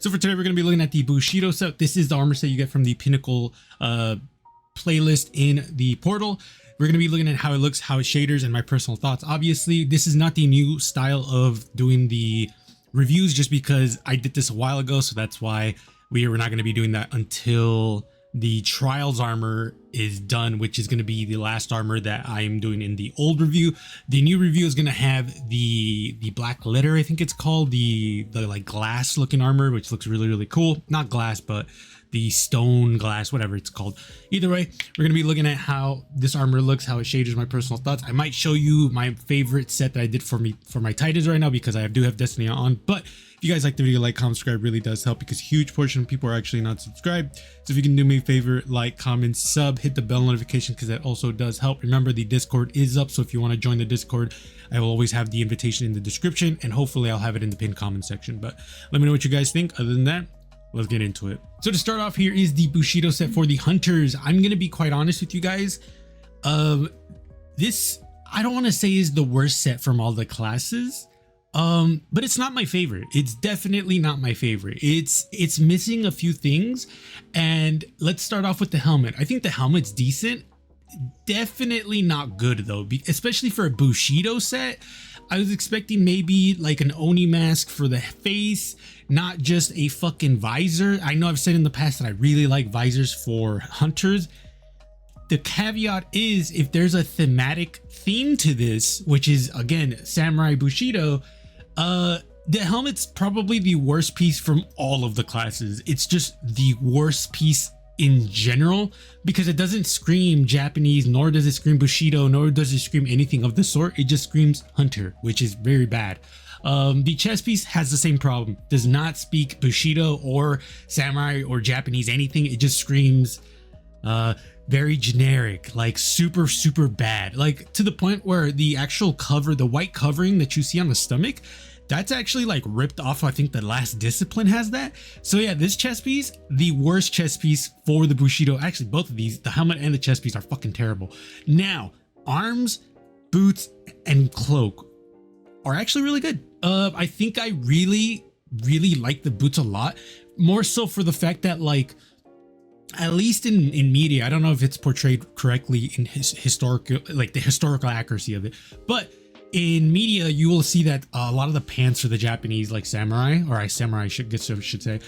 So for today, we're going to be looking at the Bushido set. This is the armor set you get from the Pinnacle playlist in the portal. We're going to be looking at how it looks, how it shaders, and my personal thoughts. Obviously, this is not the new style of doing the reviews just because I did this a while ago. So that's why we're not going to be doing that until the Trials armor is done, which is going to be the last armor that I am doing in the old review. The new review is going to have the black letter, I think it's called, the like glass looking armor, which looks really cool. Not glass, but the stone glass, whatever it's called. Either way, we're going to be looking at how this armor looks, how it shaders, my personal thoughts. I might show you my favorite set that I did for my Titans right now because I do have Destiny on. But if you guys like the video, like, comment, subscribe really does help because a huge portion of people are actually not subscribed. So if you can do me a favor, like, comment, sub, hit the bell notification because that also does help. Remember, the Discord is up, so if you want to join the Discord, I will always have the invitation in the description, and hopefully I'll have it in the pinned comment section. But let me know what you guys think. Other than that, let's get into it. So to start off, here is the Bushido set for the Hunters. I'm gonna be quite honest with you guys. This, I don't want to say is the worst set from all the classes, but it's not my favorite. It's definitely not my favorite. It's missing a few things, and let's start off with the helmet. I think the helmet's decent. Definitely not good though, especially for a Bushido set. I was expecting maybe like an Oni mask for the face, not just a fucking visor. I know I've said in the past that I really like visors for Hunters. The caveat is if there's a thematic theme to this, which is again Samurai Bushido, the helmet's probably the worst piece from all of the classes. It's just the worst piece in general because it doesn't scream Japanese, nor does it scream Bushido, nor does it scream anything of the sort. It just screams Hunter, which is very bad. The chest piece has the same problem, does not speak Bushido or Samurai or Japanese anything. It just screams very generic, like super bad, like to the point where the actual cover, the white covering that you see on the stomach, that's actually like ripped off. I think the Last Discipline has that. So yeah, this chest piece, the worst chest piece for the Bushido. Actually, both of these, the helmet and the chest piece, are fucking terrible. Now, arms, boots, and cloak are actually really good. I think I really like the boots a lot, more so for the fact that, like, at least in media, I don't know if it's portrayed correctly in historical, like the historical accuracy of it, but in media, you will see that a lot of the pants for the Japanese, like samurai, or samurai should say,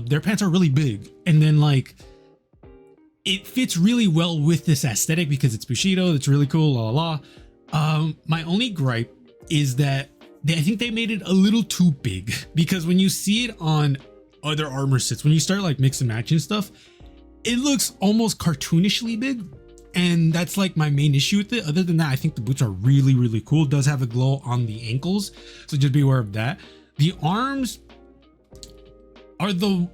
their pants are really big. And then like, it fits really well with this aesthetic because it's Bushido, it's really cool, la. My only gripe is that I think they made it a little too big because when you see it on other armor sets, when you start like mix and matching stuff, it looks almost cartoonishly big. And that's like my main issue with it. Other than that, I think the boots are really cool. It does have a glow on the ankles, so just be aware of that. The arms are the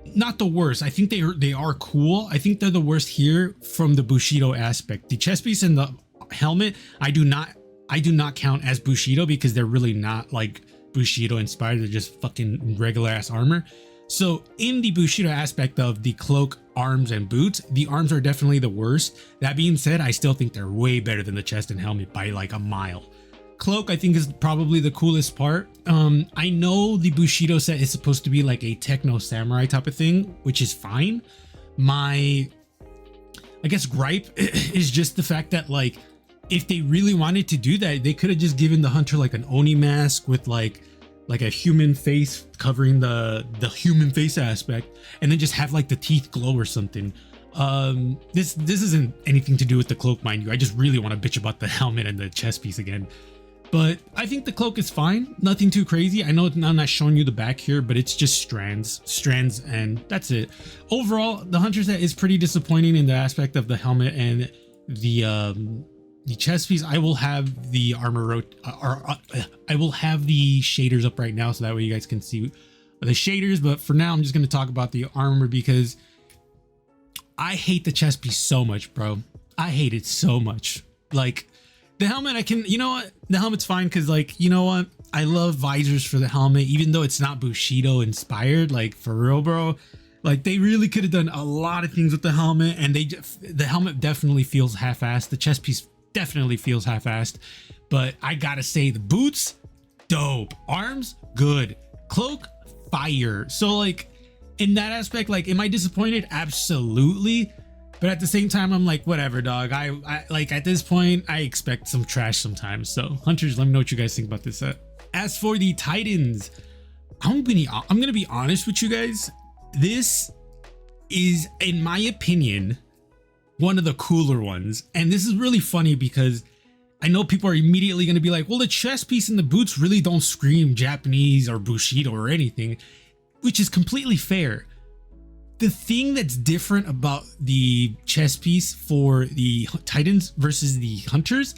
not the worst. I think they are cool. I think they're the worst here from the Bushido aspect. The chest piece and the helmet, I do not count as Bushido because they're really not like Bushido inspired. They're just fucking regular ass armor. So in the Bushido aspect of the cloak, arms, and boots, the arms are definitely the worst. That being said, I still think they're way better than the chest and helmet by like a mile. Cloak, I think, is probably the coolest part. I know the Bushido set is supposed to be like a techno samurai type of thing, which is fine. My, I guess, gripe is just the fact that, like, if they really wanted to do that, they could have just given the Hunter like an Oni mask with like a human face covering the human face aspect, and then just have like the teeth glow or something. This isn't anything to do with the cloak, mind you. I just really want to bitch about the helmet and the chest piece again. But I think the cloak is fine, nothing too crazy. I know I'm not showing you the back here, but it's just strands, and that's it. Overall, the Hunter set is pretty disappointing in the aspect of the helmet and the chest piece. I will have the armor I will have the shaders up right now so that way you guys can see the shaders, but for now I'm just going to talk about the armor because I hate the chest piece so much, bro. I hate it so much. Like, the helmet, I can, you know what, the helmet's fine because, like, you know what, I love visors for the helmet even though it's not Bushido inspired. Like, for real, bro, like, they really could have done a lot of things with the helmet, and the helmet definitely feels half-assed. The chest piece definitely feels half-assed, but I gotta say the boots, dope. Arms, good. Cloak, fire. So like in that aspect, like, am I disappointed? Absolutely. But at the same time, I'm like, whatever, dog. I like at this point, I expect some trash sometimes. So hunters, let me know what you guys think about this set. As for the Titans, I'm gonna be honest with you guys. This is, in my opinion, one of the cooler ones. And this is really funny because I know people are immediately gonna be like, well, the chest piece and the boots really don't scream Japanese or Bushido or anything, which is completely fair. The thing that's different about the chest piece for the Titans versus the Hunters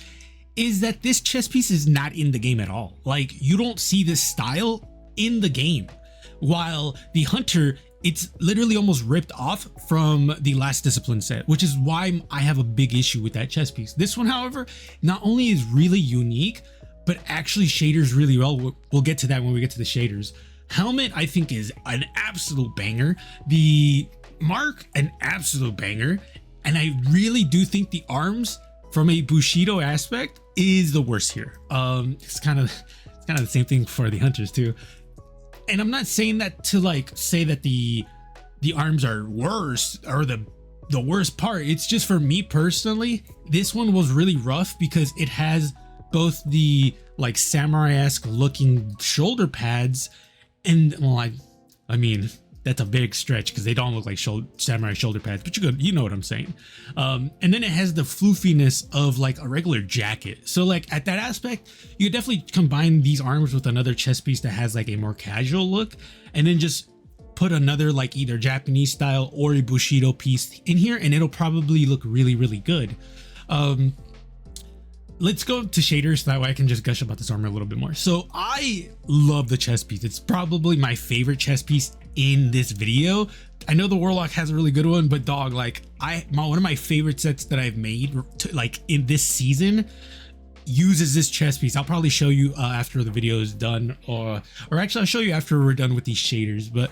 is that this chest piece is not in the game at all. Like, you don't see this style in the game, while the Hunter, it's literally almost ripped off from the Last Discipline set, which is why I have a big issue with that chest piece. This one, however, not only is really unique, but actually shaders really well. We'll get to that when we get to the shaders. Helmet, I think, is an absolute banger. The mark, an absolute banger. And I really do think the arms, from a Bushido aspect, is the worst here. It's kind of the same thing for the Hunters too. And I'm not saying that to like say that the arms are worse or the worst part. It's just, for me personally, this one was really rough because it has both the like samurai-esque looking shoulder pads. And well, I mean, that's a big stretch because they don't look like samurai shoulder pads, but you know what I'm saying. And then it has the floofiness of like a regular jacket. So like at that aspect, you could definitely combine these arms with another chest piece that has like a more casual look, and then just put another like either Japanese style or a Bushido piece in here, and it'll probably look really, really good. Let's go to shaders so that way I can just gush about this armor a little bit more. So I love the chest piece. It's probably my favorite chest piece in this video. I know the Warlock has a really good one, but dog, like one of my favorite sets that I've made like in this season uses this chest piece. I'll probably show you after the video is done, or actually I'll show you after we're done with these shaders. But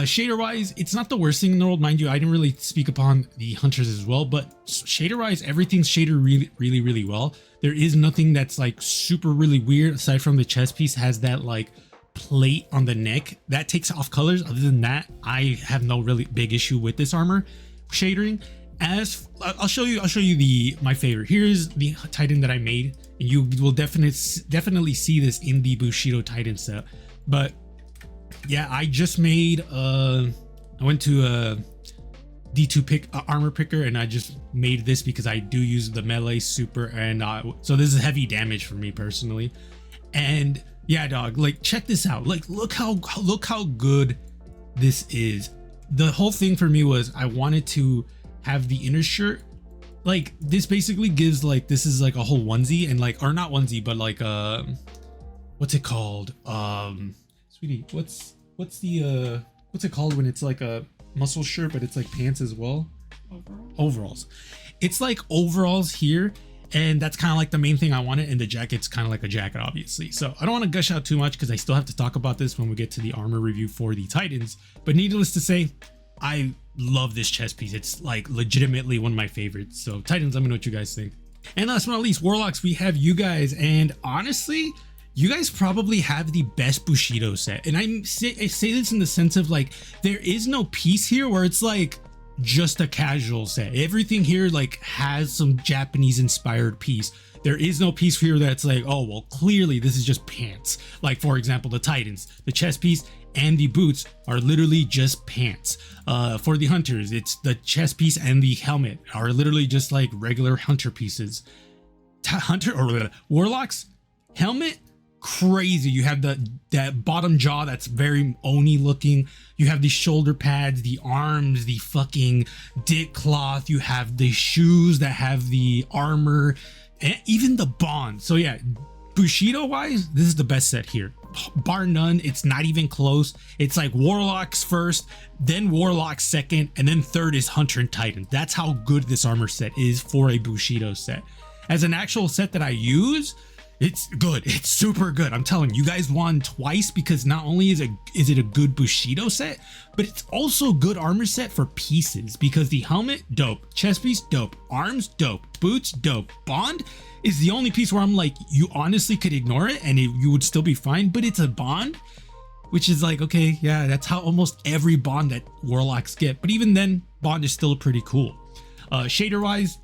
shader wise, it's not the worst thing in the world, mind you. I didn't really speak upon the Hunters as well, but shader wise, everything's shader really well. There is nothing that's like super really weird aside from the chest piece has that like plate on the neck that takes off colors. Other than that, I have no really big issue with this armor shadering. As I'll show you my favorite. Here's the Titan that I made, and you will definitely see this in the Bushido Titan set. But yeah, I just made I went to a D2 armor picker, and I just made this because I do use the melee super, and so this is heavy damage for me personally. And yeah, dog, like check this out. Like look how good this is. The whole thing for me was I wanted to have the inner shirt. Like this basically gives like, this is like a whole onesie, and like, or not onesie, but like what's it called? Sweetie, what's it called when it's like a muscle shirt but it's like pants as well? Overalls. It's like overalls here, and that's kind of like the main thing I wanted, and the jacket's kind of like a jacket, obviously. So I don't want to gush out too much because I still have to talk about this when we get to the armor review for the Titans. But needless to say, I love this chest piece. It's like legitimately one of my favorites. So Titans, let me know what you guys think. And last but not least, Warlocks, we have you guys, and honestly, you guys probably have the best Bushido set. And I say this in the sense of like, there is no piece here where it's like just a casual set. Everything here like has some Japanese inspired piece. There is no piece here that's like, oh, well, clearly this is just pants. Like for example, the Titans, the chest piece and the boots are literally just pants. For the Hunters, it's the chest piece and the helmet are literally just like regular Hunter pieces. Warlocks, helmet, crazy. You have that bottom jaw that's very Oni looking. You have the shoulder pads, the arms, the fucking dick cloth. You have the shoes that have the armor, and even the bond. So yeah, Bushido wise, this is the best set here, bar none. It's not even close. It's like Warlocks first, then Warlocks second, and then third is Hunter and Titan. That's how good this armor set is for a Bushido set. As an actual set that I use, it's good. It's super good. I'm telling you, guys won twice because not only is it a good Bushido set, but it's also good armor set for pieces, because the helmet, dope. Chest piece, dope. Arms, dope. Boots, dope. Bond is the only piece where I'm like, you honestly could ignore it and you would still be fine, but it's a bond. which is like, okay, yeah, that's how almost every bond that Warlocks get. But even then, bond is still pretty cool. Shader wise,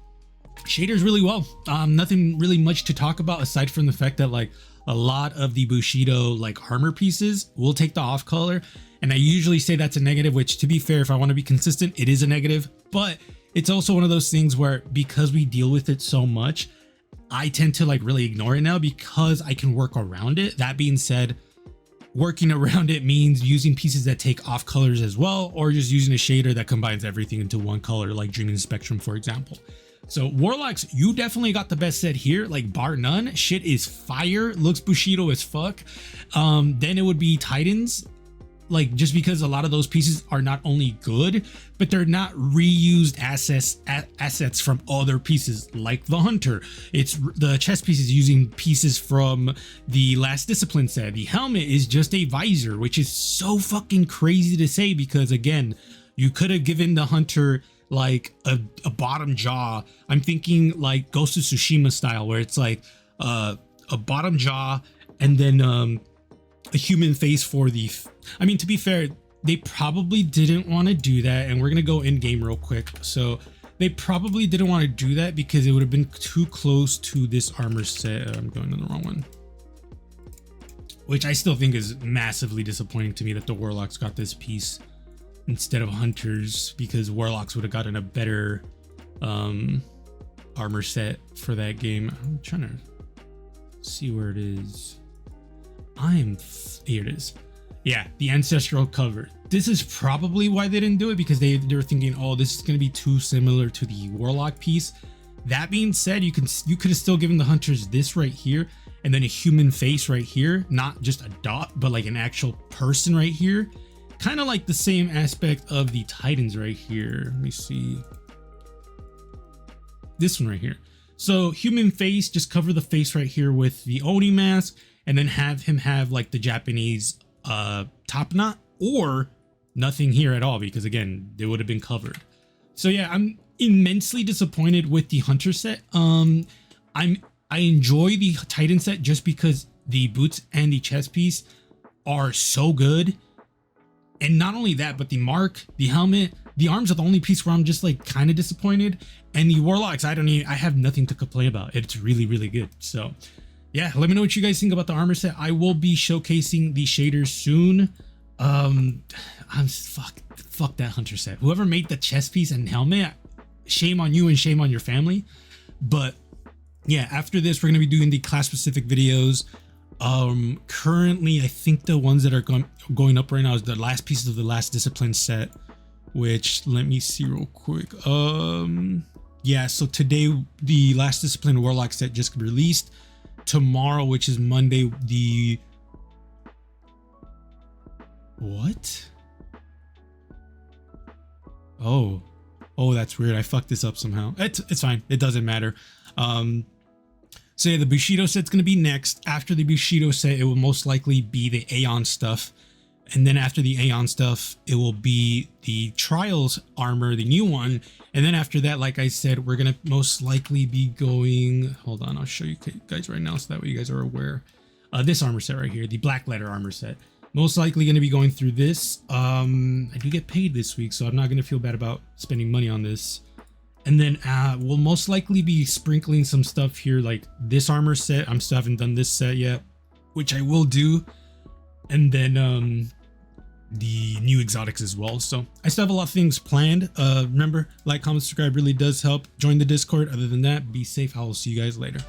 shaders really well. Nothing really much to talk about aside from the fact that like a lot of the Bushido like armor pieces will take the off color, and I usually say that's a negative, which to be fair, if I want to be consistent, it is a negative. But it's also one of those things where because we deal with it so much, I tend to like really ignore it now because I can work around it. That being said, working around it means using pieces that take off colors as well, or just using a shader that combines everything into one color, like Dreaming Spectrum, for example. So Warlocks, you definitely got the best set here, like bar none. Shit is fire, looks Bushido as fuck. Then it would be Titans, like just because a lot of those pieces are not only good, but they're not reused assets from other pieces, like the Hunter. It's the chest pieces using pieces from the Last Discipline set. The helmet is just a visor, which is so fucking crazy to say because again, you could have given the Hunter like a bottom jaw. I'm thinking like Ghost of Tsushima style, where it's like a bottom jaw and then a human face for the I mean, to be fair, they probably didn't want to do that, and we're gonna go in game real quick. So they probably didn't want to do that because it would have been too close to this armor set. I'm going on the wrong one, which I still think is massively disappointing to me that the Warlocks got this piece instead of Hunters, because Warlocks would have gotten a better armor set for that game. I'm trying to see where it is. Here it is. Yeah, the ancestral cover. This is probably why they didn't do it, because they were thinking, oh, this is going to be too similar to the Warlock piece. That being said, you could have still given the Hunters this right here, and then a human face right here, not just a dot, but like an actual person right here. Kind of like the same aspect of the Titans right here. Let me see. This one right here. So human face, just cover the face right here with the Oni mask, and then have him have like the Japanese top knot, or nothing here at all, because again, they would have been covered. So yeah, I'm immensely disappointed with the Hunter set. I enjoy the Titan set just because the boots and the chest piece are so good. And not only that, but the mark, the helmet, the arms are the only piece where I'm just like kind of disappointed. And the Warlocks, I have nothing to complain about. It's really, really good. So yeah, let me know what you guys think about the armor set. I will be showcasing the shaders soon. Fuck that Hunter set. Whoever made the chest piece and helmet, shame on you and shame on your family. But yeah, after this, we're going to be doing the class specific videos. Currently, I think the ones that are going up right now is the last pieces of the Last Discipline set, which let me see real quick. Yeah, so today the Last Discipline Warlock set just released. Tomorrow, which is Monday, the what? Oh, that's weird. I fucked this up somehow. It's fine. It doesn't matter. So yeah, the Bushido set's going to be next. After the Bushido set, it will most likely be the Aeon stuff. And then after the Aeon stuff, it will be the Trials armor, the new one. And then after that, like I said, we're going to most likely be going... Hold on, I'll show you guys right now so that way you guys are aware. This armor set right here, the Black Letter armor set. Most likely going to be going through this. I do get paid this week, so I'm not going to feel bad about spending money on this. And then we'll most likely be sprinkling some stuff here, like this armor set. I still haven't done this set yet, which I will do. And then the new exotics as well. So I still have a lot of things planned. Remember, like, comment, subscribe really does help. Join the Discord. Other than that, be safe. I will see you guys later.